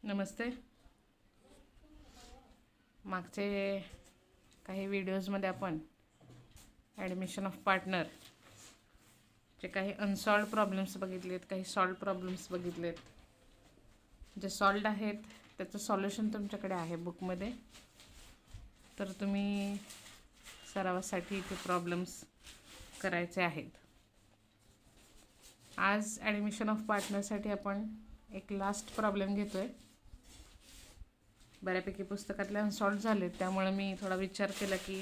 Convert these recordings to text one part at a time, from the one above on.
नमस्ते. मागचे काही व्हिडिओजमध्ये आपण ॲडमिशन ऑफ पार्टनरचे काही अनसॉल्ड प्रॉब्लेम्स बघितलेत, काही सॉल्ड प्रॉब्लेम्स बघितलेत. जे सॉल्ड आहेत त्याचं सॉल्युशन तुमच्याकडे आहे बुकमध्ये, तर तुम्ही सरावासाठी ते प्रॉब्लेम्स करायचे आहेत. आज ॲडमिशन ऑफ पार्टनरसाठी आपण एक लास्ट प्रॉब्लेम घेतो आहे. बऱ्यापैकी पुस्तकातले अनसॉल्व झाले, त्यामुळे मी थोडा विचार केला की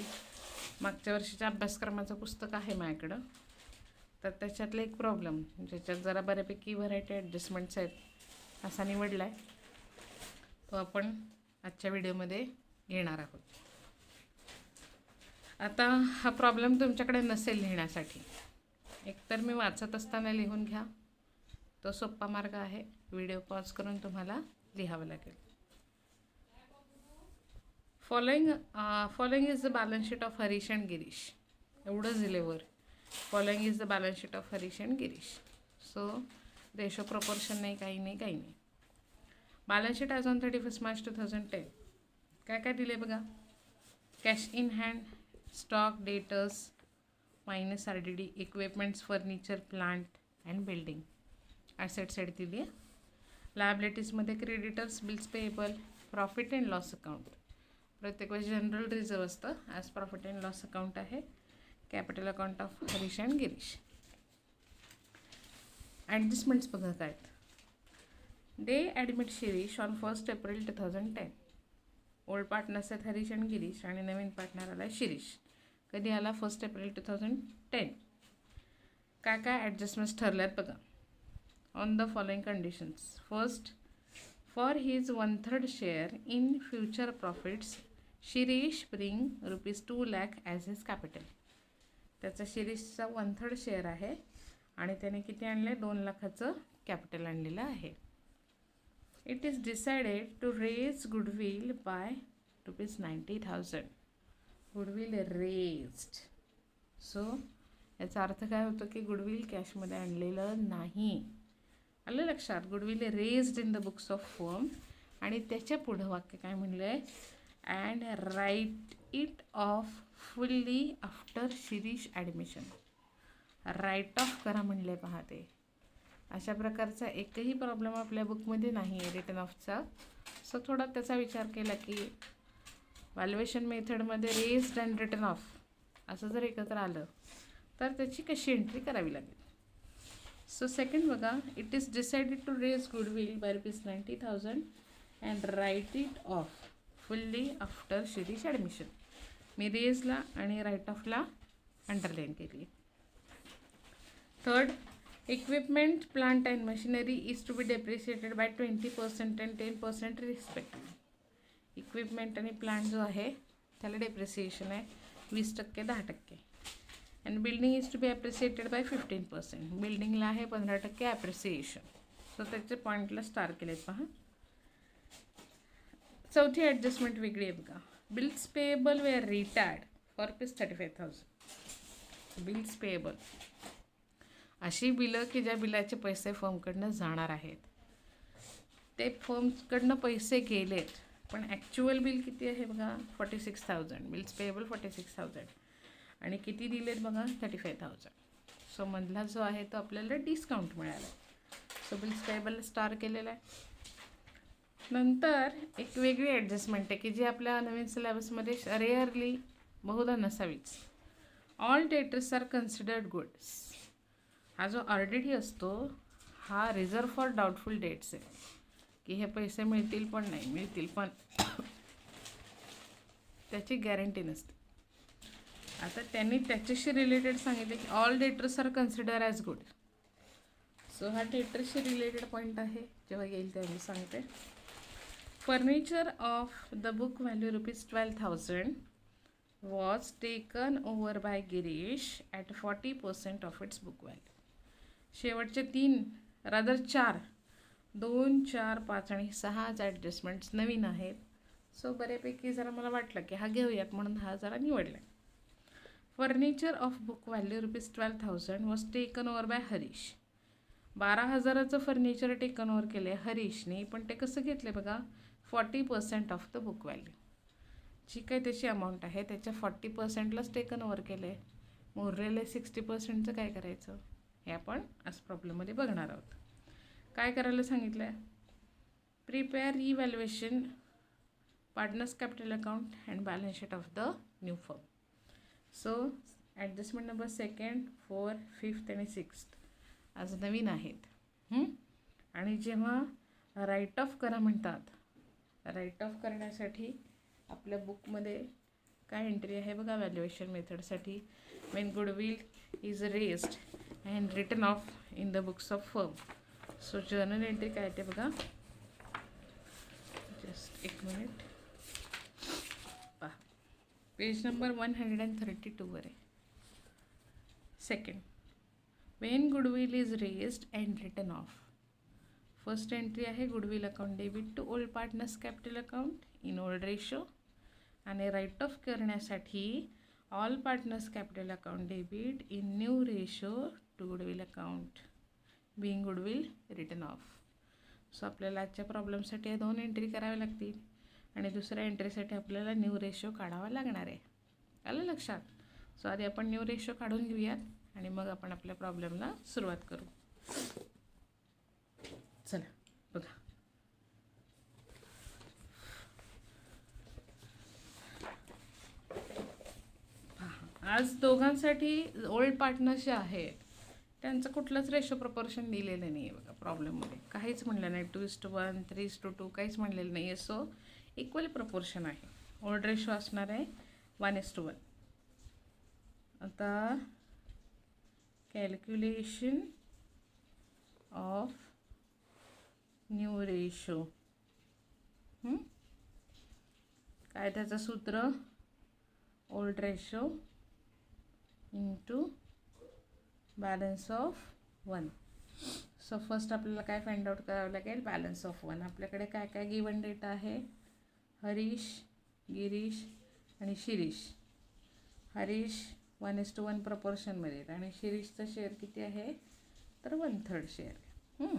मागच्या वर्षीच्या अभ्यासक्रमाचं पुस्तक आहे माझ्याकडं, तर त्याच्यातलं एक प्रॉब्लेम ज्याच्यात जरा बऱ्यापैकी व्हरायटी ॲडजस्टमेंट्स आहेत असा निवडला आहे, तो आपण आजच्या व्हिडिओमध्ये घेणार आहोत. आता हा प्रॉब्लेम तुमच्याकडे नसेल लिहिण्यासाठी, एकतर मी वाचत असताना लिहून घ्या, तो सोपा मार्ग आहे. व्हिडिओ पॉज करून तुम्हाला लिहावं लागेल. Following is the balance sheet of Harish and Girish. एवढं दिलेवर following is the balance sheet of Harish and Girish. So ratio proportion नाही, काही नाही. Balance sheet as on 31 March 2010. काय दिले बघा. Cash in hand, stock, debtors minus RDD, equipments, furniture, plant and building. Asset side दिली आहे. लायबिलिटीजमध्ये creditors, bills payable, profit and loss account. प्रत्येक वेळेस जनरल रिझर्व असतं, as profit and loss account आहे. Capital account of Harish and Girish. Adjustments बघा काय आहेत. They admit Shirish on 1 April 2010. Old partners आहेत हरीश अँड गिरीश आणि नवीन पार्टनर आला शिरीष. कधी आला? 1 एप्रिल 2010. काय ॲडजस्टमेंट्स ठरल्यात बघा. On the following conditions. First, for his 1/3 share in future profits Shirish bring ₹2 lakh as his capital. त्याचा शिरीषचा 1/3 शेअर आहे आणि त्याने किती आणले? 2 लाखाचं कॅपिटल आणलेलं आहे. It is decided to raise goodwill by ₹90,000. Goodwill raised. So याचा अर्थ काय होतो की गुडविल कॅशमध्ये आणलेलं नाही. आलं लक्षात? Goodwill raised in the books of firm. आणि त्याच्या पुढं वाक्य काय म्हणलं आहे? And write it off fully after Shirish admission. Write off करा म्हणले. पाहते अशा प्रकारचा एकही प्रॉब्लेम आपल्या बुकमध्ये नाही आहे रिटन ऑफचा. सो थोडा त्याचा विचार केला की व्हॅल्युएशन मेथडमध्ये रेज्ड अँड रिटन ऑफ असं जर एकत्र आलं तर त्याची कशी एंट्री करावी लागेल. सो सेकंड बघा. It is decided to raise goodwill by ₹90,000 and write it off fully after Shirish admission. मी रेजला आणि राईट ऑफला अंडरलाईन केली. Third, equipment, plant and machinery is to be depreciated by 20% and 10% respectively. Equipment आणि plant जो आहे त्याला डेप्रिसिएशन आहे 20%, 10%. And building is to be appreciated by 15%. बिल्डिंगला आहे 15% ॲप्रिसिएशन. सो त्याचे पॉईंटला स्टार केलेत पहा. चौथी ॲडजस्टमेंट वेगळी आहे बघा. Bills payable were retired for ₹35,000. Bills payable अशी बिलं की ज्या बिलाचे पैसे फर्मकडनं जाणार आहेत. ते फर्मकडनं पैसे गेलेत पण ॲक्च्युअल बिल किती आहे बघा? 46,000. बिल्स पेएबल 46,000 आणि किती दिलेत बघा? 35,000. सो मधला जो आहे तो आपल्याला डिस्काउंट मिळाला. सो बिल्स पेएबल स्टार केलेला आहे. नंतर एक वेगळी ॲडजस्टमेंट आहे की जी आपल्या नवीन सिलेबसमध्ये रेअरली बहुधा नसावीच. All debtors are considered goods. हा जो RDD असतो हा रिझर्व फॉर डाऊटफुल डेट्स आहे की हे पैसे मिळतील पण नाही मिळतील पण त्याची गॅरंटी नसते. आता त्यांनी त्याच्याशी रिलेटेड सांगितले की all debtors are consider as good. So हा डेटर्सशी रिलेटेड पॉईंट आहे, जेव्हा येईल तेव्हा मी सांगते. Furniture of the book value ₹12,000 was taken over by Girish at 40% of its book value. शेवटचे 3 रादर 4, 2, 4, 5 आणि 6 ॲडजस्टमेंट्स नवीन आहेत. सो बऱ्यापैकी जरा मला वाटलं की हा घेऊयात म्हणून हा जरा निवडला. Furniture of book value ₹12,000 was taken over by Harish. 12,000चं फर्निचर टेकन ओव्हर केलं आहे हरीशने, पण ते कसं घेतलं आहे बघा, 40% ऑफ द बुक व्हॅल्यू. जी काही त्याची अमाऊंट आहे त्याच्या 40%लाच टेकन ओव्हर केलं आहे. उरलेले 60%चं काय करायचं हे आपण आज प्रॉब्लेममध्ये बघणार आहोत. काय करायला सांगितलं आहे, prepare evaluation partners capital account and balance sheet of the new firm. So adjustment number 2nd, 4th, 5th आणि 6th आज नवीन आहेत. आणि जेव्हा राईट ऑफ करा म्हणतात, राईट ऑफ करण्यासाठी आपल्या बुकमध्ये काय एंट्री आहे बघा व्हॅल्युएशन मेथडसाठी, when goodwill is raised and written off in the books of firm. So journal entry काय ते बघा, जस्ट एक मिनिट पहा, पेज नंबर 132 वर आहे. 2nd, when goodwill is raised and written off. First entry आहे goodwill account debit to old partners capital account in old ratio, आणि write off करण्यासाठी all partners capital account debit in new ratio to goodwill account being goodwill written off. So आपल्याला आजच्या प्रॉब्लेमसाठी या 2 entry कराव्या लागतील आणि दुसऱ्या एंट्रीसाठी आपल्याला न्यू रेशो काढावा लागणार आहे. आलं लक्षात. सो आधी आपण न्यू रेशो काढून घेऊयात आणि मग आपण आपल्या प्रॉब्लेमला सुरुवात करू. चला बघा, आज दोघांसाठी ओल्ड पार्टनर्स जे आहेत त्यांचं कुठलंच रेशो प्रपोर्शन दिलेलं नाही आहे बघा प्रॉब्लेममध्ये. काहीच म्हणलं नाही, 2:1, 3:2 काहीच म्हणलेलं नाही आहे. सो इक्वल प्रपोर्शन आहे. ओल्ड रेशो असणार आहे 1:1. आता कॅल्क्युलेशन ऑफ न्यू रेशो, काय त्याचं सूत्र, old ratio into balance of 1. So first आपल्याला काय फाइंड आउट करावं लागेल, बॅलन्स ऑफ 1. आपल्याकडे काय काय गिवन डेटा आहे, हरीश, गिरीश आणि शिरीष. हरीश 1:1 प्रपोर्शनमध्ये आहेत आणि शिरीषचा शेअर किती आहे तर 1/3 शेअर आहे.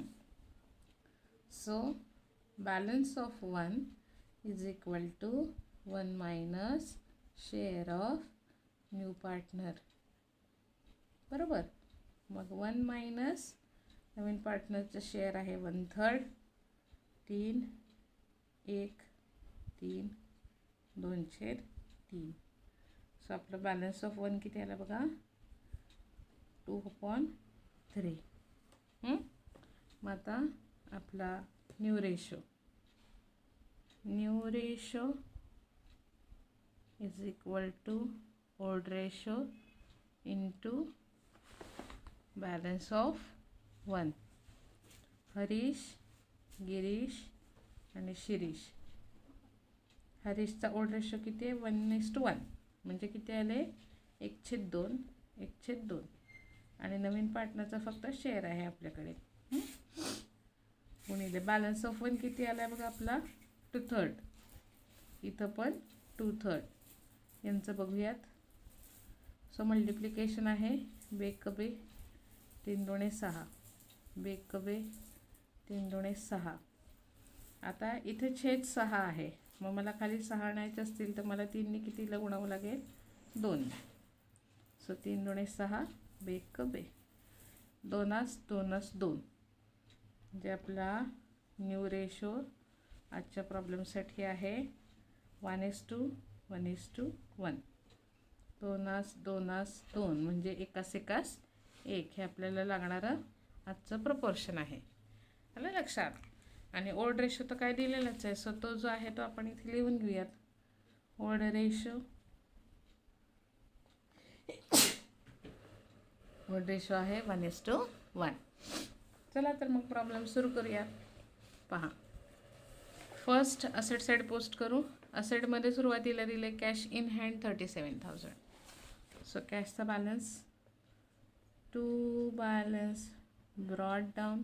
So balance of 1 is equal to 1 minus share of new partner. बरोबर. मग 1 मायनस नवीन पार्टनरचं शेअर आहे 1/3, 3, 1, 3, 2/3. सो आपलं बॅलन्स ऑफ 1 किती आला बघा, 2/3. मग आता आपला new ratio is equal to old ratio into balance of 1. Harish, Girish आणि शिरीष. हरीशचा ओल्ड रेशो किती आहे 1:1, म्हणजे किती आले 1/2, 1/2. आणि नवीन पार्टनरचा फक्त शेअर आहे आपल्याकडे. गुणिले बॅलन्स ऑफ 1 किती आला बघा आपला 2/3. इथं पण 2/3. यांचं बघूयात. सो मल्टिप्लिकेशन आहे बेकबे 3×2 = 6, बेकबे 3×2 = 6. आता इथे छेद 6 आहे, मग मला खाली 6 आणायचे असतील तर मला 3ने कितीला गुणावं लागेल 2. सो 3×2 = 6 बेकबे 2×2 म्हणजे आपला न्यू रेशो आजच्या प्रॉब्लेमसाठी आहे 1:1. 2×2 म्हणजे एकास 1 हे आपल्याला लागणारं आजचं प्रपोर्शन आहे. आलं लक्षात. आणि ओल्ड रेशो तर काय दिलेलाच आहे, सो तो जो आहे तो आपण इथे लिहून घेऊयात. ओल्ड रेशो आहे 1:1. चला तर मग प्रॉब्लेम सुरू करूया. पहा, फर्स्ट असेट साईड पोस्ट करू. असेटमध्ये सुरुवातीला दिले कॅश इन हँड 37,000. सो कॅशचा balance to balance brought down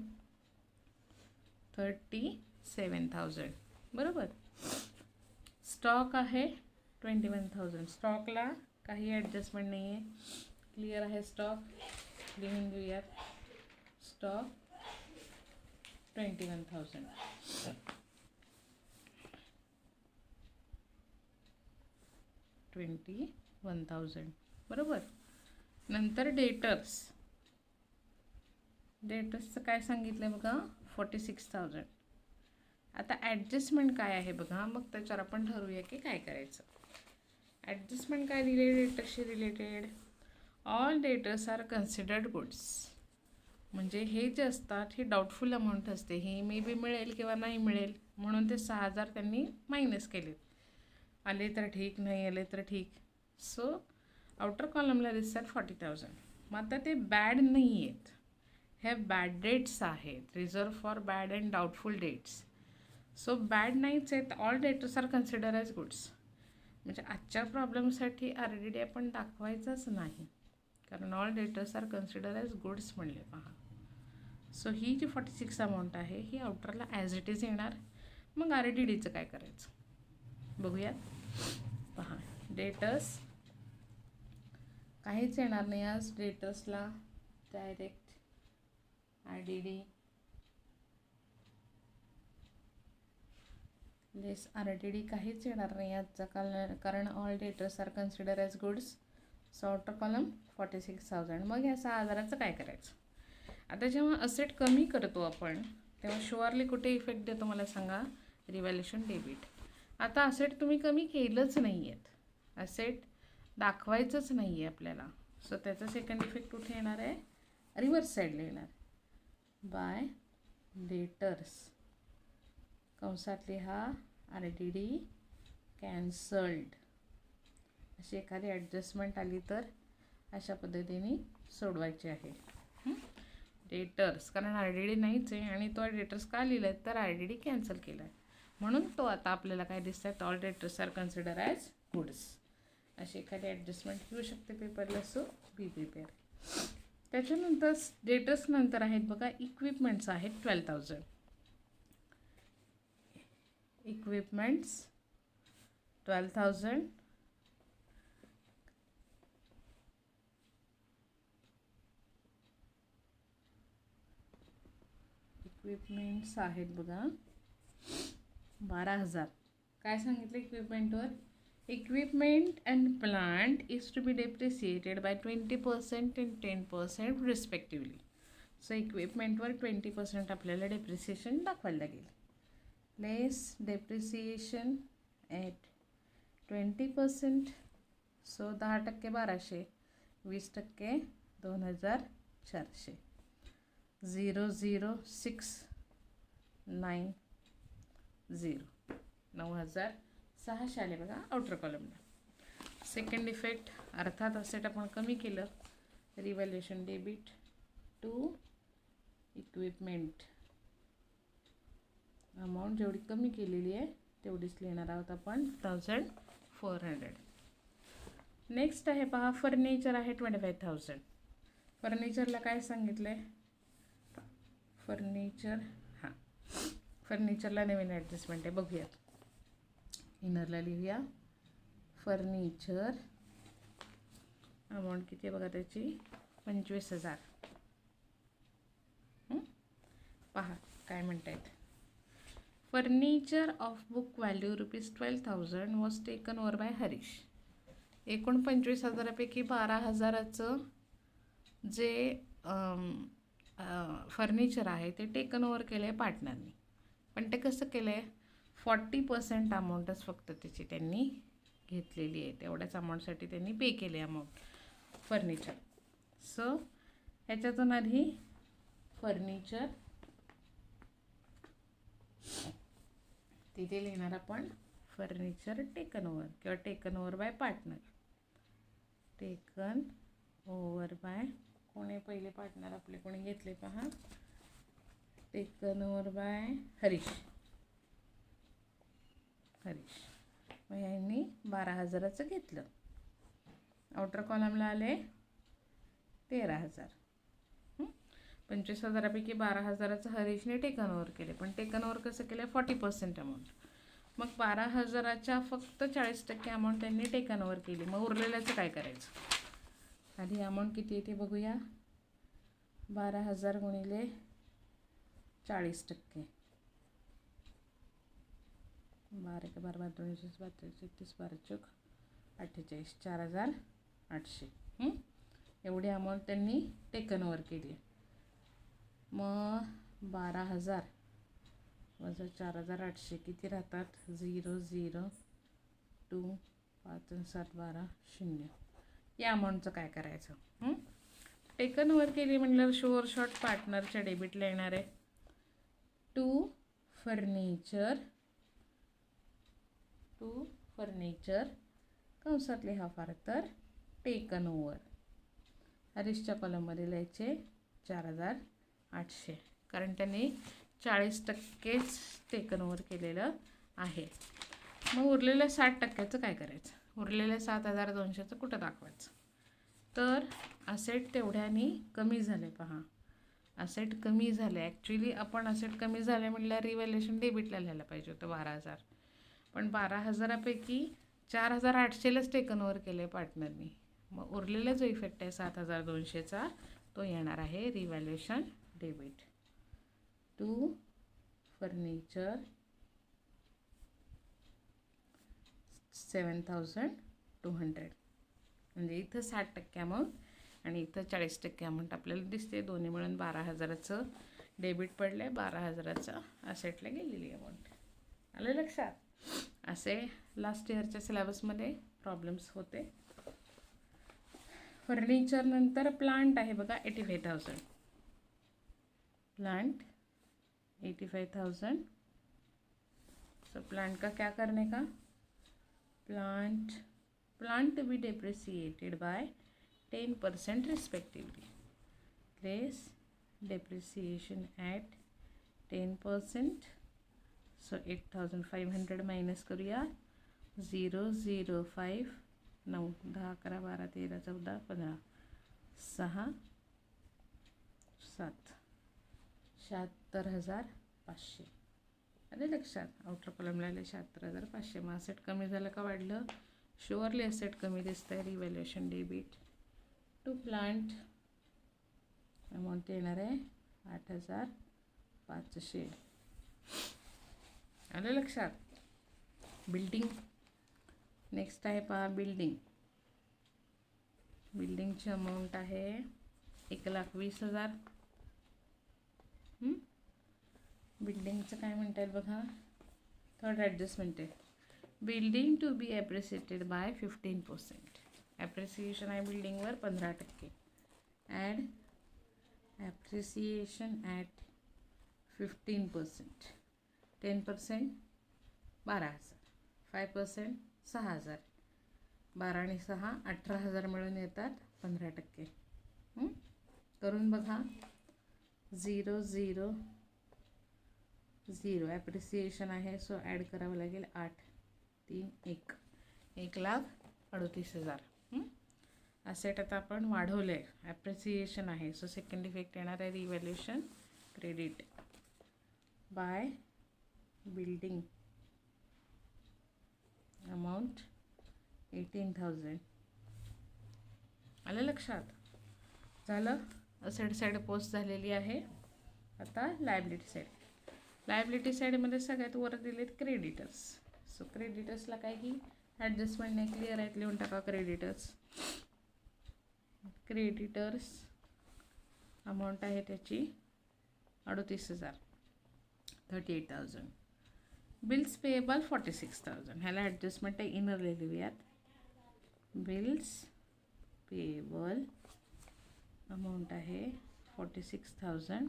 37,000. बरोबर. स्टॉक आहे 21,000. स्टॉकला काही ॲडजस्टमेंट नाही आहे, क्लिअर आहे स्टॉक. लिहून घेऊयात. स्टॉक 21,000. बरोबर. नंतर डेटर्सचं काय सांगितलं बघा, 46,000. आता ॲडजस्टमेंट काय आहे बघा, मग त्याच्यावर आपण ठरवूया की काय करायचं. ॲडजस्टमेंट काय दिले डेटर्सशी related, all debtors are considered goods. म्हणजे हे जे असतात हे डाऊटफुल अमाऊंट असते, ही मे बी मिळेल किंवा नाही मिळेल, म्हणून ते 6,000 त्यांनी मायनस केले. आले तर ठीक, नाही आले तर ठीक. सो आउटर कॉलमला दिसतात 40,000. मग आता ते बॅड नाही आहेत, हे बॅड डेट्स आहेत, reserve for bad and doubtful debts. So bad नाहीच आहेत, all debtors are consider as goods. म्हणजे आजच्या प्रॉब्लेमसाठी RDD आपण दाखवायचंच नाही, कारण all debtors are consider as goods म्हणले पहा. सो ही जी 46 अमाऊंट आहे ही आउटरला ॲज इट इज येणार. मग RDDचं काय करायचं बघूयात. पहा, डेटर्स काहीच येणार नाही आज डेटर्सला, डायरेक्ट RDD लेस RDD काहीच येणार नाही आजचा, कारण all debtors are consider as goods. So outer column 46,000. मग या 6,000चं काय करायचं. आता जेव्हा असेट कमी करतो आपण तेव्हा शुअरली कुठे इफेक्ट देतो मला सांगा, रिव्हॅल्युएशन डेबिट. आता असेट तुम्ही कमी केलंच नाही आहेत, असेट दाखवायचंच नाही आहे आपल्याला. सो त्याचा सेकंड इफेक्ट कुठे येणार आहे, रिव्हर्स साईडला येणार. बाय डेटर्स कंसात लिहा RDD कॅन्सल्ड. अशी एखादी ॲडजस्टमेंट आली तर अशा पद्धतीने सोडवायची आहे. डेटर्स, कारण RDD नाहीच आहे आणि तो डेटर्स का लिहिला आहे तर RDD कॅन्सल केला आहे, म्हणून तो आता आपल्याला काय दिसत आहे, all debtors are consider as goods. अशी एखादी ॲडजस्टमेंट येऊ शकते पेपरला. So be prepare. त्याच्यानंतर डेटर्स नंतर आहेत बघा इक्विपमेंट्स आहेत 12,000. इक्विपमेंट्स 12,000. इक्विपमेंट्स आहेत बघा 12,000. काय सांगितलं इक्विपमेंटवर, equipment and plant is to be depreciated by 20% and 10% respectively. So इक्विपमेंटवर 20% आपल्याला डेप्रिसिएशन दाखवायला लागेल. लेस डेप्रिसिएशन ॲट 20%. सो 10% 1,200, 20% 2,400. 0,0690 9,600 आले बघा आउटर कॉलमला. सेकंड इफेक्ट, अर्थात असेट आपण कमी केलं, revaluation debit to equipment. Amount जेवढी कमी केलेली आहे तेवढीच लिहिणार आहोत आपण, 1,400. नेक्स्ट आहे पहा फर्निचर आहे 25,000. फर्निचरला काय सांगितलं आहे, फर्निचर फर्निचरला नवीन ॲडजस्टमेंट आहे बघूयात. इनरला लिहूया फर्निचर. अमाऊंट किती आहे बघा त्याची, 25,000. पहा काय म्हणतायत, furniture of book value ₹12,000 was taken over by Harish. एकूण 25,000पैकी 12,000चं जे फर्निचर आहे ते टेकन ओव्हर केलं आहे पार्टनरनी. पण ते कसं केलं आहे, 40% अमाऊंटच फक्त त्याची त्यांनी घेतलेली आहे, तेवढ्याच अमाऊंटसाठी त्यांनी पे केले अमाऊंट फर्निचर. सो ह्याच्यातून आधी फर्निचर तिथे लिहिणार आपण फर्निचर टेकन ओव्हर किंवा taken over by partner. Taken over by कोणी पहिले पार्टनर आपले कोणी घेतले पहा, टेकन ओव्हर बाय हरीश. मग यांनी 12,000चं घेतलं. आउटर कॉलमला आले 13,000. 25,000पैकी 12,000चं हरीशने टेकन ओव्हर केले, पण टेकन ओव्हर कसं केलं, 40% अमाऊंट. मग 12,000च्या फक्त 40% अमाऊंट त्यांनी टेकन ओव्हर केली. मग उरलेल्याचं काय करायचं, आधी अमाऊंट किती येते बघूया. 12,000 गुणिले 40%. 12 × 12 = 2 32 33 12 चौक 48 4800. एवढी अमाऊंट त्यांनी टेकन ओव्हर केली. मग 12,000 वजा 4,800 किती राहतात? 0 0 2 5 आणि 7 12 0. या अमाऊंटचं काय करायचं? टेकन ओव्हर केली म्हटल्यावर शुअर शॉर्ट पार्टनरच्या डेबिटला येणार आहे. टू फर्निचर कंसात लिहा फार तर टेकन ओव्हर. हरीशच्या कॉलममध्ये लिहायचे 4,800 कारण त्यांनी 40%च टेकन ओव्हर केलेलं आहे. मग उरलेल्या 60%चं काय करायचं? उरलेल्या 7,200चं कुठं दाखवायचं? तर असेट तेवढ्यानी कमी झाले. पहा, असेट कमी झाले. ॲक्च्युली आपण असेट कमी झाले म्हटल्यावर रिव्हॅल्युएशन डेबिटला लिहायला पाहिजे होतं 12,000. पण 12,000पैकी 4,800लाच टेकन ओव्हर केले पार्टनरनी. मग उरलेला जो इफेक्ट आहे 7,200चा तो येणार आहे रिव्हॅल्युएशन डेबिट. टू फर्निचर 7,200 म्हणजे इथं 60% अमाऊंट आणि इथं 40% अमाऊंट आपल्याला दिसते. दोन्ही मिळून 12,000चं डेबिट पडलं आहे. 12,000चं असेटला गेलेली अमाऊंट. आलं लक्षात? असे लास्ट इयरच्या सिलेबसमध्ये प्रॉब्लेम्स होते. फर्निचर नंतर प्लांट आहे बघा 85,000. प्लांट 85,000. सो प्लांट का क्या करने का? Plant to be depreciated by 10% respectively. Place depreciation at 10%. So 8,500 minus करूया. 0 0 5 9 10 11 12 13 14 15 6 7 76,500. अरे लक्षात? आउटर कॉलमला आले 76,500. मग असेट कमी झालं का वाढलं? शुअरली असेट कमी दिसतं आहे. Revaluation debit to plant amount येणार आहे 8,500. आलं लक्षात? बिल्डिंग नेक्स्ट आहे पहा. बिल्डिंगची अमाऊंट आहे 1,20,000. बिल्डिंगचं काय म्हणता येईल बघा. थर्ड ॲडजस्टमेंट आहे. Building to be appreciated by 15%. Appreciation आहे बिल्डिंगवर 15%. Add appreciation at 15%. 10% 12,000. 5% 6,000. 12 आणि 6 18,000 मिळून येतात 15%. करून बघा. 0 0 0 ॲप्रिसिएशन आहे सो ॲड करावं लागेल 8 3 1 1,38,000. असेट आता आपण वाढवलं आहे. ॲप्रिसिएशन आहे सो सेकंड इफेक्ट येणार आहे revaluation credit by building amount 18,000. आलं लक्षात? झालं. असेट साईड पोस्ट झालेली आहे. आता लायबिलिटी साईड. लायबिलिटी साईडमध्ये सगळ्यात वर दिलेत क्रेडिटर्स. सो क्रेडिटर्सला काही ॲडजस्टमेंट नाही. क्लिअर आहेत. लिहून टाका क्रेडिटर्स अमाऊंट आहे त्याची 38,000 38,000. Bills payable 46,000. ह्याला ॲडजस्टमेंट आहे इनर लिहूयात. बिल्स पेएबल अमाऊंट आहे 46,000.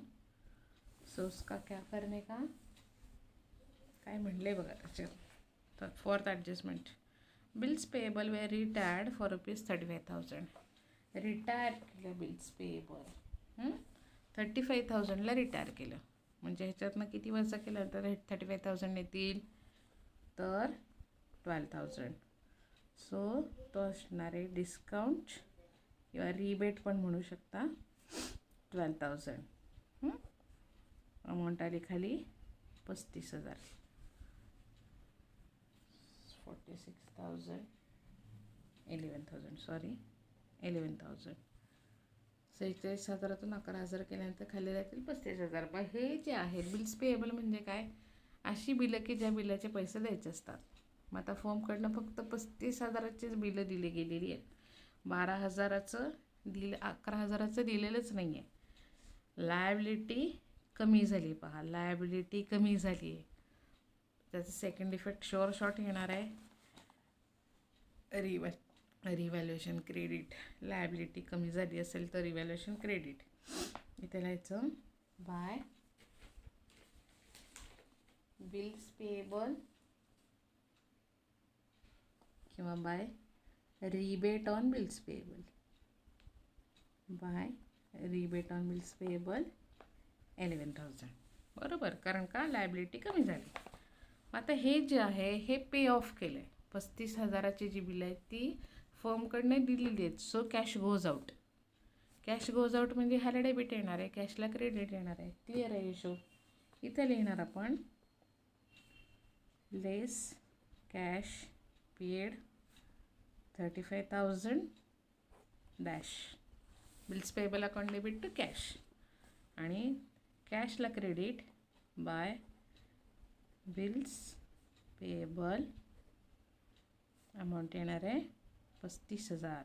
सो उसका क्या करने का? काय म्हणले बघा त्याच्यात. तर fourth adjustment bills payable were retired for ₹35,000. Retire केलं बिल्स पेएबल 35,000ला रिटायर केलं म्हणजे ह्याच्यातनं किती वजा केलं तर 35,000 येतील तर 12,000. सो तो असणार आहे डिस्काउंट किंवा रिबेट पण म्हणू शकता 12,000. अमाऊंट आली खाली 35,000. 46,000 11,000 11,000. 46,000तून 11,000 केल्यानंतर खाली राहतील 35,000. पण हे जे आहे बिल्स पेएबल म्हणजे काय, अशी बिलं की ज्या बिलाचे पैसे द्यायचे असतात. मग आता फर्मकडनं फक्त 35,000चीच बिलं दिली गेलेली आहेत. 12,000चं 11,000चं दिलेलंच नाही आहे. लायबिलिटी कमी झाली. पहा, लायबिलिटी कमी झाली आहे. त्याचं सेकंड इफेक्ट शुअर शॉर्ट येणार आहे. Revaluation credit. लायबिलिटी कमी झाली असेल तर रिव्हॅल्युएशन क्रेडिट. इथे लिहायचं बाय बिल्स पेएबल किंवा by rebate on bills payable. By rebate on bills payable 11,000. बरोबर, कारण का लायबिलिटी कमी झाली. आता हे जे आहे हे पे ऑफ केलं आहे. 35,000ची जी बिल आहेत ती फर्मकडनं दिलेली आहेत. So cash goes out. Cash goes out म्हणजे ह्याला डेबिट येणार आहे, कॅशला क्रेडिट येणार आहे. क्लिअर आहे हिशोब. इथं लिहिणार आपण less cash paid 35,000 dash bills payable account debit to cash आणि कॅशला credit by bills payable amount येणार आहे 35,000.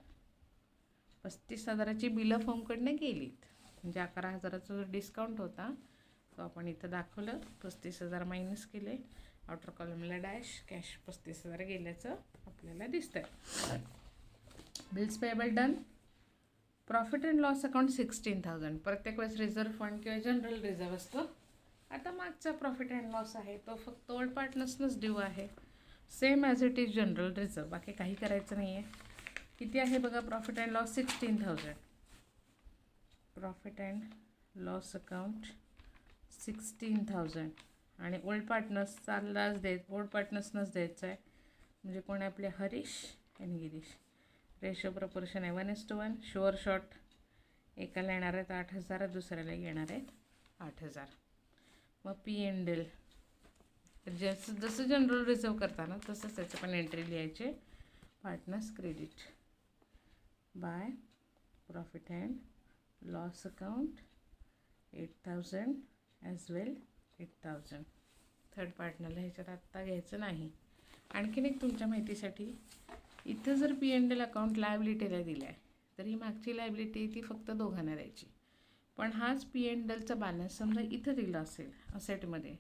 35,000ची बिलं फर्मकडनं गेलीत म्हणजे 11,000चा जो डिस्काउंट होता तो आपण इथं दाखवलं. 35,000 मायनस केले. आउटर कॉलमला डॅश कॅश 35,000 गेल्याचं आपल्याला दिसतंय. Bills payable done. Profit and loss account 16,000. प्रत्येक वेळेस रिझर्व्ह फंड किंवा जनरल रिझर्व्ह असतो. आता मागचा प्रॉफिट अँड लॉस आहे तो फक्त ओल्ड पार्टनर्सनंच ड्यू आहे. Same as it is general reserve. बाकी काही करायचं नाही आहे. किती आहे बघा profit and loss 16,000. Profit and loss account 16,000 आणि ओल्ड पार्टनर्सचालाच ओल्ड पार्टनर्सनंच द्यायचं आहे. म्हणजे कोण आहे आपले हरीश आणि गिरीश. रेशो प्रपोर्शन आहे 1:1. शुअर शॉर्ट एकाला येणार आहेत 8,000, दुसऱ्याला येणार आहेत 8,000. मग P&L जसं जनरल रिझर्व्ह करताना तसंच त्याचं पण एंट्री लिहायचे. Partners credit by profit and loss account 8,000 as well 8,000. Third पार्टनरला ह्याच्यात आत्ता घ्यायचं नाही. आणखीन एक तुमच्या माहितीसाठी, इथं जर P&L अकाउंट लायबिलिटीला दिलं आहे तर ही मागची लायबिलिटी ती फक्त दोघांना द्यायची. पण हाच P&Lचा बॅलन्स समजा इथं दिला असेल असेटमध्ये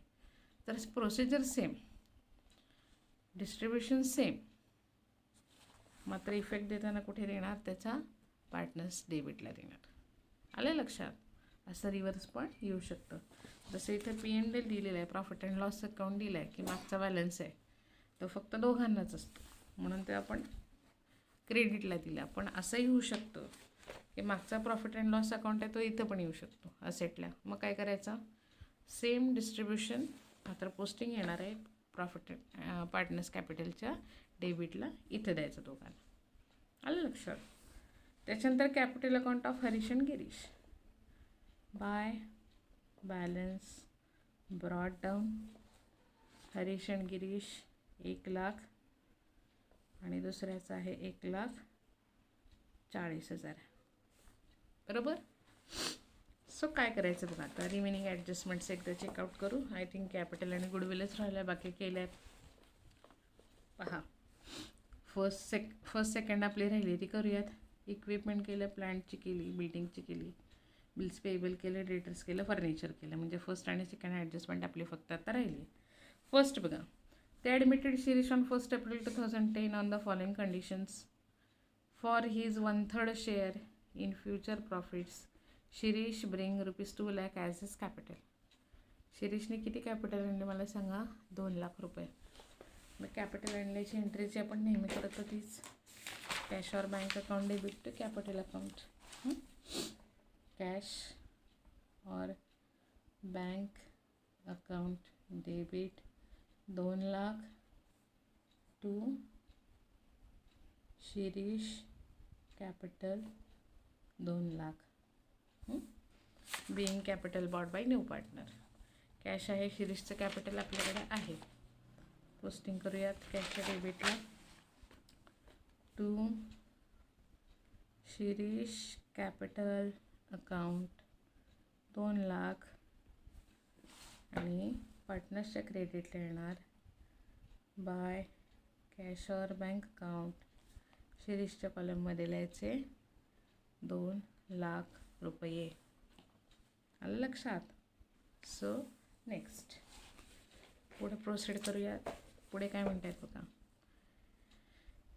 तर प्रोसिजर सेम, डिस्ट्रीब्युशन सेम, मात्र इफेक्ट देताना कुठे देणार, त्याचा पार्टनर्स डेबिटला देणार. आलं लक्षात. असं रिव्हर्स पण येऊ शकतं. जसं इथं P&L दिलेलं आहे, प्रॉफिट अँड लॉस अकाउंट दिलं आहे की मागचा बॅलन्स आहे तो फक्त दोघांनाच असतो म्हणून ते आपण क्रेडिटला दिला. पण असंही होऊ शकतं की मागचा प्रॉफिट अँड लॉस अकाउंट आहे तो इथं पण येऊ शकतो असेटला. मग काय करायचं, सेम डिस्ट्रीब्युशन, मात्र पोस्टिंग येणार आहे प्रॉफिट पार्टनर्स कॅपिटलच्या डेबिटला इथं द्यायचं दोघांना. आलं लक्षात. त्याच्यानंतर capital account of Harish and Girish by balance brought down. Harish and Girish 1,00,000 आणि दुसऱ्याचं आहे 1,40,000. बरोबर. सो काय करायचं बघा आता, रिमेनिंग ॲडजस्टमेंट्स एकदा चेकआउट करू. आय थिंक कॅपिटल आणि गुडविलच राहिलं आहे, बाकी केल्या आहेत. पहा, फर्स्ट सेकंड आपली राहिली ती करूयात. इक्विपमेंट केलं, प्लांटची केली, बिल्डिंगची केली, बिल्स पेएबल केलं, डेटर्स केलं, फर्निचर केलं. म्हणजे फर्स्ट आणि सेकंड ॲडजस्टमेंट आपली फक्त आता राहिली. फर्स्ट बघा, ते admitted Shirish on 1 April 2010 on the following conditions. For his 1/3 share in future profits Shirish bring ₹2,00,000 as his capital. शिरीषने किती कॅपिटल आणले मला सांगा, 2,00,000 रुपये. मग कॅपिटल आणल्याची एंट्रीची आपण नेहमी करत तीच, cash or bank account debit to capital account. Cash or bank account debit 2,00,000 to Shirish capital 2,00,000. Being capital brought by new partner. Cash आहे, शिरीषचं कॅपिटल आपल्याकडे आहे. पोस्टिंग करूयात कॅशच्या डेबिटला to Shirish capital account 2 lakh आणि पार्टनर्सच्या क्रेडिटला येणार by cash or bank account शिरीषच्या कॉलममध्ये लिहायचे 2 लाख रुपये. आलं लक्षात. सो नेक्स्ट पुढे प्रोसीड करूयात. पुढे काय म्हणतात बघा.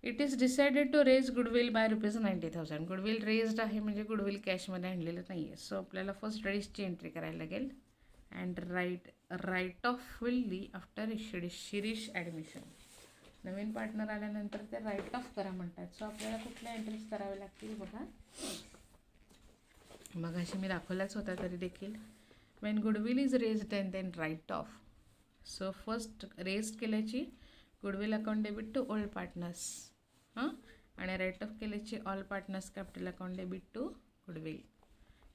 It is decided to raise goodwill by ₹90,000. Goodwill raised आहे म्हणजे गुडविल कॅशमध्ये आणलेलं नाही आहे. सो आपल्याला फर्स्ट रेजची एंट्री करायला लागेल. And write off will be after Shirish admission. नवीन पार्टनर आल्यानंतर ते राईट ऑफ करा म्हणतात. सो आपल्याला कुठल्या एंट्रीज कराव्या लागतील बघा. मग अशी मी दाखवलाच होता तरी देखील. When goodwill is raised and then write off. So first raise केल्याची goodwill account debit to old partners आणि राईट ऑफ केल्याची all partners capital account debit to goodwill.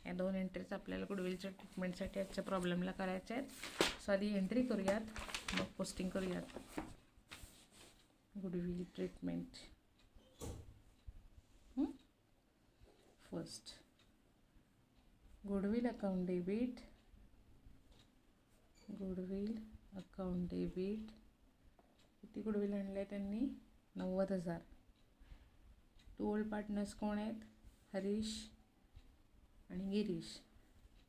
या 2 एंट्रीज आपल्याला गुडविलच्या ट्रीटमेंटसाठी आजच्या प्रॉब्लेमला करायच्या आहेत. सो आधी एंट्री करूयात मग पोस्टिंग करूयात. Goodwill treatment first goodwill account debit किती गुडविल आणलं आहे त्यांनी 90,000. टू ओल्ड पार्टनर्स कोण आहेत हरीश आणि Girish.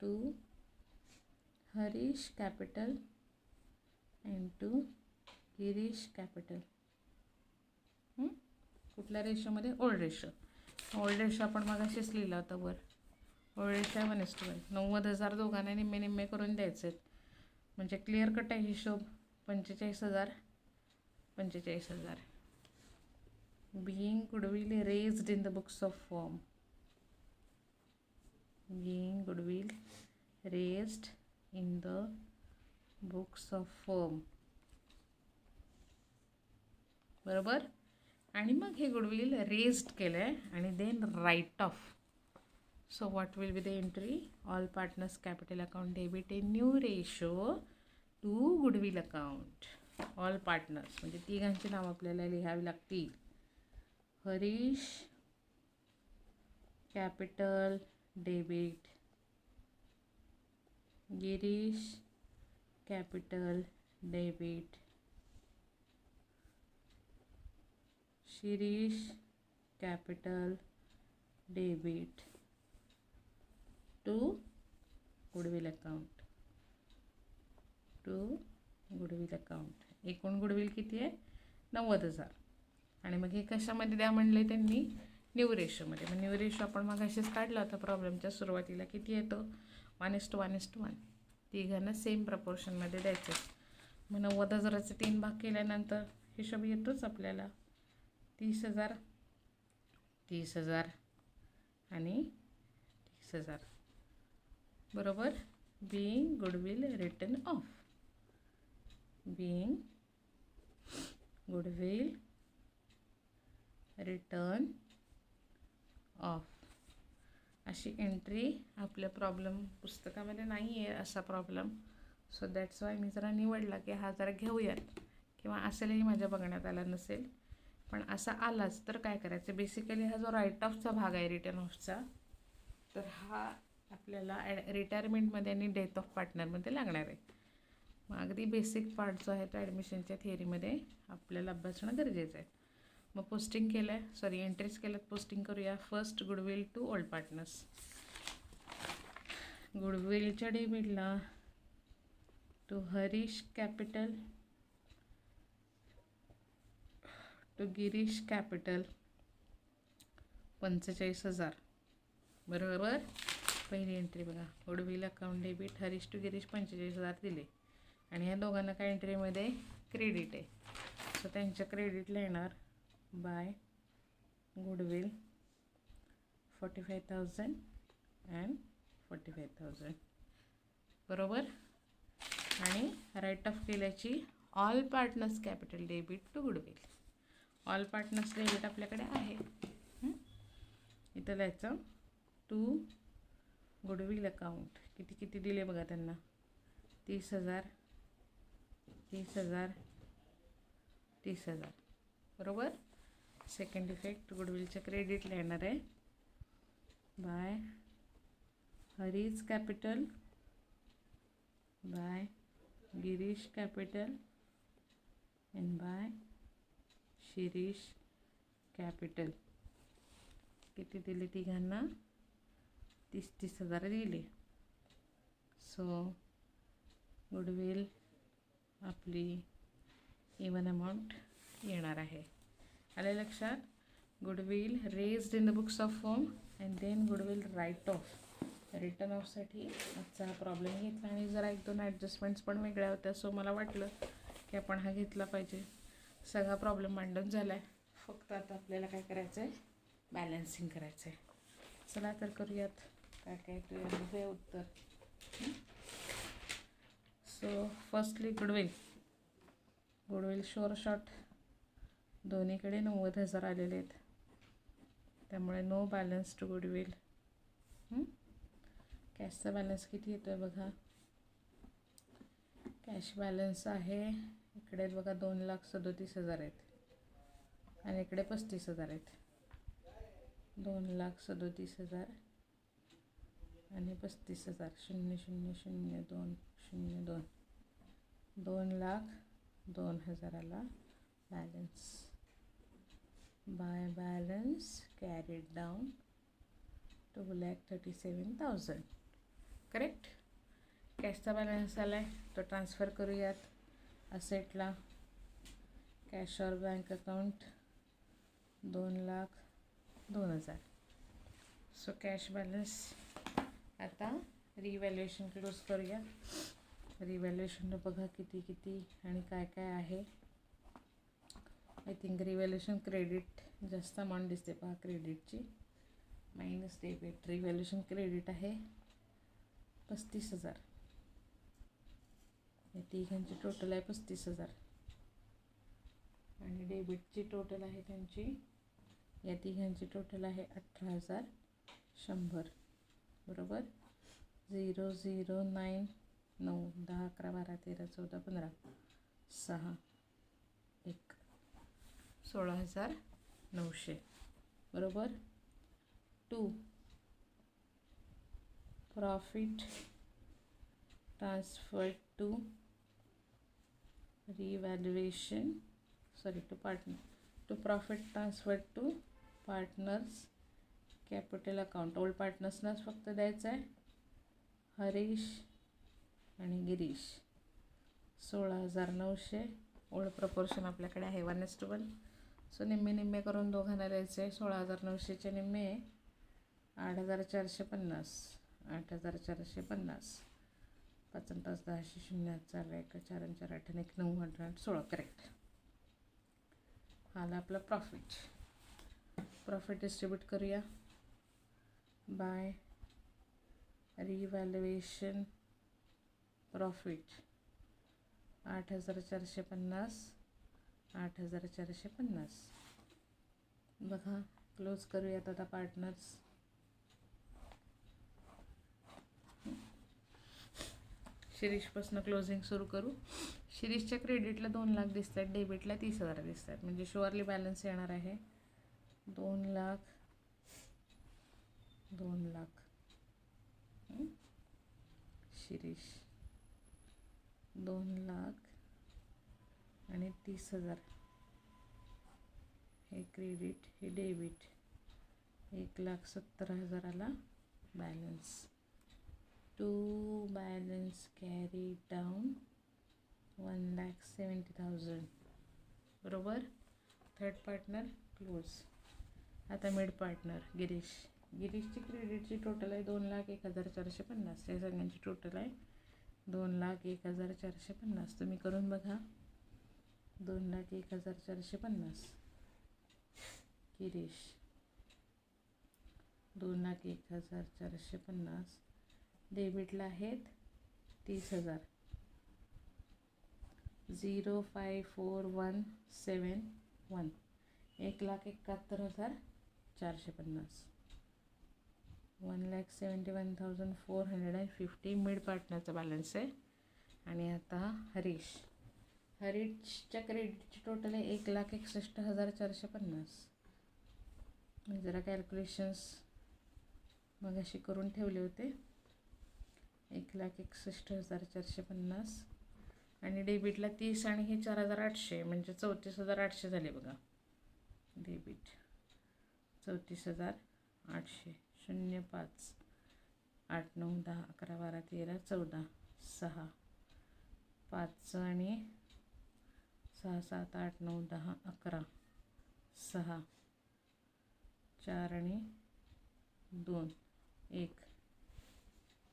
To Harish capital and to Girish capital. कुठल्या रेशोमध्ये ओल्ड रेशो. ओल्ड रेशो आपण मगाशीच लिहिला होता वर. Old ratio 1:1. 90,000 दोघांना निम्मे निम्मे करून द्यायचे आहेत म्हणजे क्लिअर कट आहे हिशोब. 45,000 45,000. Being goodwill raised in the books of firm. Being goodwill raised in the books of firm. बरोबर. आणि मग हे गुडविल रेज्ड केलं आहे आणि then write off. So what will be the entry. All partners capital account debit in new ratio to goodwill account. All partners म्हणजे तिघांची नाव आपल्याला लिहावी लागतील. Harish capital debit, Girish capital debit, Shirish capital debit to goodwill account. एकूण goodwill किती आहे 90,000. आणि मग हे कशामध्ये द्या म्हणले त्यांनी न्यू रेशोमध्ये. मग न्यू रेशो आपण मग असेच काढला होता प्रॉब्लेमच्या सुरुवातीला. किती येतो 1:1:1. तिघांना सेम प्रपोर्शनमध्ये द्यायचं. मग 90,000चे 3 भाग केल्यानंतर हिशोब येतोच आपल्याला. 30,000 30,000 आणि 30,000. बरोबर. Being goodwill return of. Being goodwill return of अशी एंट्री आपल्या प्रॉब्लेम पुस्तकामध्ये नाही आहे असा प्रॉब्लेम. सो दॅट्स वाय मी जरा निवडला की हा जरा घेऊयात. किंवा असेलही माझ्या बघण्यात आला नसेल पण असा आलाच तर काय करायचं. बेसिकली हा जो राईट ऑफचा भाग आहे रिटर्न ऑफचा तर हा आपल्याला रिटायरमेंटमध्ये आणि डेथ ऑफ पार्टनरमध्ये लागणार आहे. मग अगदी बेसिक पार्ट जो आहे तो ॲडमिशनच्या थिअरीमध्ये आपल्याला अभ्यासणं गरजेचं आहे. मग पोस्टिंग केलं आहे एंट्रीज केल्यात. पोस्टिंग करूया. First goodwill to old partners. गुडविलच्या डेबिटला to Harish capital to Girish capital 45,000. बरोबर. पहिली एंट्री बघा. Goodwill account debit Harish to Girish 45,000 दिले आणि ह्या दोघांना काय एंट्रीमध्ये क्रेडिट आहे. सो त्यांच्या क्रेडिटला येणार बाय गुडविल 45,000 अँड 45,000. बरोबर. आणि राईट ऑफ केल्याची all partners capital debit to goodwill. All partners debit आपल्याकडे आहे. इथं लिहायचं टू गुडविल अकाउंट. किती दिले बघा त्यांना 30,000 30,000 30,000. बरोबर. सेकंड इफेक्ट गुडविलच्या क्रेडिटला येणार आहे by Harish capital by Girish capital and by Shirish capital. किती दिले तिघांना? 30,000 दिले. सो गुडविल आपली इवन अमाऊंट येणार आहे. आले लक्षात? Goodwill raised in the books of firm and then goodwill write off. Written ऑफसाठी आजचा हा प्रॉब्लेम घेतला आणि जरा 1-2 ॲडजस्टमेंट्स पण वेगळ्या होत्या. सो मला वाटलं की आपण हा घेतला पाहिजे. सगळा प्रॉब्लेम मांडून झाला आहे. फक्त आता आपल्याला काय करायचं आहे? बॅलन्सिंग करायचं आहे. चला तर करूयात. काय काय बघूया उत्तर. So firstly goodwill sure shot दोन्हीकडे 90,000 आलेले आहेत. त्यामुळे नो बॅलन्स टू गुडविल. कॅशचा बॅलन्स किती येतो आहे बघा. कॅश बॅलन्स आहे इकडे बघा 2,37,000 आहेत आणि इकडे 35,000 आहेत. 2,37,000 आणि 35,000. 0,0,0,2,02 2,02,000 balance. By balance carried down 2,37,000. Correct. कॅशचा बॅलन्स आला आहे तो ट्रान्सफर करूयात असेटला. Cash or bank account 2,02,000. So cash balance. आता रिव्हॅल्युएशन क्लोज करूया. रिव्हॅल्युएशनला बघा किती आणि काय काय आहे. आय थिंक रिव्हॅल्युएशन क्रेडिट जास्त अमाऊंट दिसते पहा क्रेडिटची. Minus debit. रिव्हॅल्युएशन क्रेडिट आहे 35,000. या तिघांची टोटल आहे 35,000 आणि डेबिटची टोटल आहे त्यांची. या तिघांची टोटल आहे 18,100. बरोबर. 0, 0, 9, 9, 10, 11, 12, 13, 14, 15, 6, 1, 16,900. बरोबर. 2 profit transfer to revaluation to profit transfer to partners capital account. Old पार्टनर्सनाच फक्त द्यायचं आहे. हरीश आणि गिरीश 16,900. ओल्ड प्रपोर्शन आपल्याकडे आहे 1:1. सो निम्मे करून दोघांना द्यायचे आहे. 16,900चे निम्मे 8,450. 8,450. 5 आणि 5 10 0 4 1 4 आणि 4 8 आणि 1 9 8 8 16. करेक्ट. आला आपला प्रॉफिट. प्रॉफिट डिस्ट्रीब्यूट करूया बाय रिव्हॅल्युएशन प्रॉफिट 8,450. 8,450. बघा क्लोज करूयात आता पार्टनर्स. शिरीषपासून क्लोजिंग सुरू करू. शिरीषच्या क्रेडिटला 2 लाख दिसत आहेत. डेबिटला 30,000 दिसत आहेत. म्हणजे शुअरली बॅलन्स येणार आहे 2 लाख. 2 लाख. शिरीष 2 लाख आणि 30,000. हे क्रेडिट हे debit. 1,70,000 balance. To balance carry down 1,70,000. बरोबर. Third partner close. आता मिड पार्टनर गिरीशची क्रेडिटची टोटल आहे 2,01,450. या सगळ्यांची टोटल आहे 2,01,450. तुम्ही करून बघा. 2,01,450. गिरीश 2,01,450. डेबिटला आहेत 30,000. 0,54,171. 1,71,450. 1,71,450 मिड पार्टनरचा बॅलन्स आहे. आणि आता हरीशच्या क्रेडिटची टोटल आहे 1,61,450. मी जरा कॅल्क्युलेशन्स मग अशी करून ठेवले होते. 1,61,450 आणि डेबिटला 30 आणि हे 4,800 म्हणजे 34,800 झाले बघा. डेबिट 34,800. 0 5 8 9 10 11 12 13 14 6 5 आणि 6 7 8 9 10 11 6 4 आणि 2 1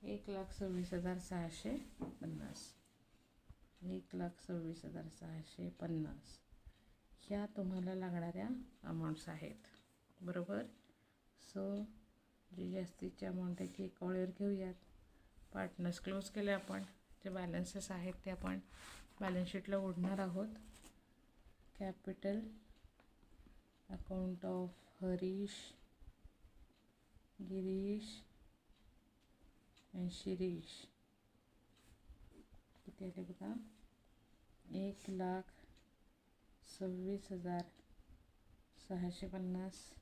1,26,650. 1,26,650 ह्या तुम्हाला लागणाऱ्या अमाऊंट्स आहेत बरोबर. सो जी जास्तीची अमाऊंट आहे ती एका वेळेवर घेऊयात. पार्टनर्स क्लोज केले आपण. जे बॅलन्सेस आहेत ते आपण बॅलन्स शीटला ओढणार आहोत. Capital account of Harish, Girish आणि शिरीष किती आले बघा. 1,26,650,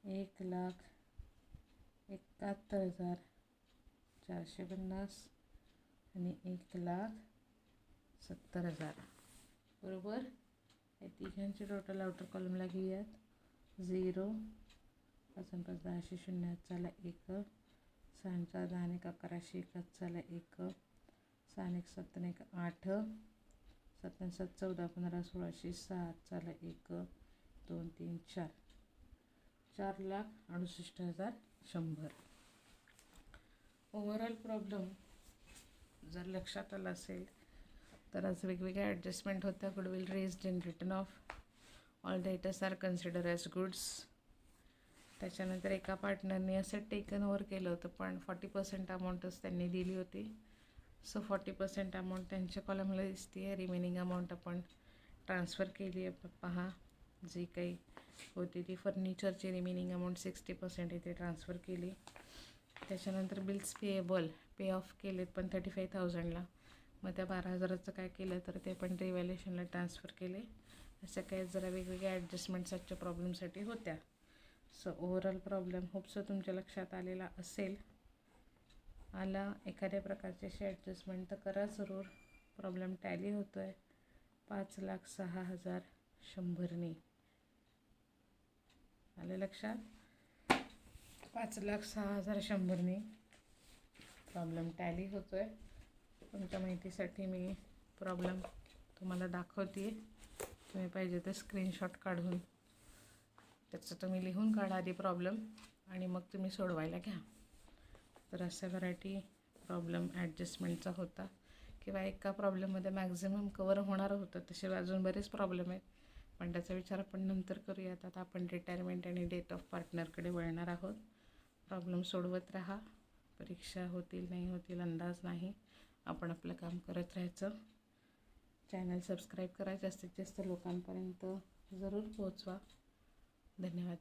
1,71,450 आणि 1,70,000 बरोबर. या तिघांचे टोटल आउटर कॉलमला घेऊयात. 0 5 5 10 0 चाला 1 6 4 10 1 11 1 चाला 1 6 1 7 1 8 7 7 14 15 16 7 चाला 1 2 3 4 4,68,100. ओव्हरऑल प्रॉब्लेम जर लक्षात आला असेल तर आज वेगवेगळ्या ॲडजस्टमेंट होत्या. Goodwill raised in return off. All debtors are consider as goods. त्याच्यानंतर एका पार्टनरने असं टेकन ओव्हर केलं होतं पण 40% अमाऊंटच त्यांनी दिली होती. सो 40% अमाऊंट त्यांच्या कॉलमला दिसते आहे. रिमेनिंग अमाऊंट आपण ट्रान्सफर केली आहे. पहा जी काही होती ती फर्निचरची रिमेनिंग अमाऊंट 60% इथे ट्रान्सफर केली. त्याच्यानंतर बिल्स पेएबल पे ऑफ केलेत पण 35,000ला. मग त्या 12,000चं काय केलं तर ते पण रिव्हॅल्युएशनला ट्रान्सफर केले. अशा काही जरा वेगवेगळ्या ॲडजस्टमेंट्स आजच्या प्रॉब्लेमसाठी होत्या. सो ओव्हरऑल प्रॉब्लेम होप्सो तुमच्या लक्षात आलेला असेल. आला एखाद्या प्रकारची अशी ॲडजस्टमेंट तर करा जरूर. प्रॉब्लेम टॅली होतो आहे 5,06,100नी. आलं लक्षात. 5,06,100नी प्रॉब्लेम टॅली होतो आहे. तुमच्या माहितीसाठी मी प्रॉब्लेम तुम्हाला दाखवते. तुम्ही पाहिजे तर स्क्रीनशॉट काढून त्याचं तुम्ही लिहून काढा आधी प्रॉब्लेम आणि मग तुम्ही सोडवायला घ्या. तर अशा व्हरायटी प्रॉब्लेम ॲडजस्टमेंटचा होता किंवा एका प्रॉब्लेममध्ये मॅक्झिमम कवर होणार होतं. तसे अजून बरेच प्रॉब्लेम आहेत पण त्याचा विचार आपण नंतर करूयात. आता आपण रिटायरमेंट आणि डेट ऑफ पार्टनरकडे वळणार आहोत. प्रॉब्लेम सोडवत राहा. परीक्षा होतील नाही होतील अंदाज नाही. आपण आपलं काम करत राहायचं. चॅनल सबस्क्राईब करा. जास्तीत जास्त लोकांपर्यंत जरूर पोहोचवा. धन्यवाद.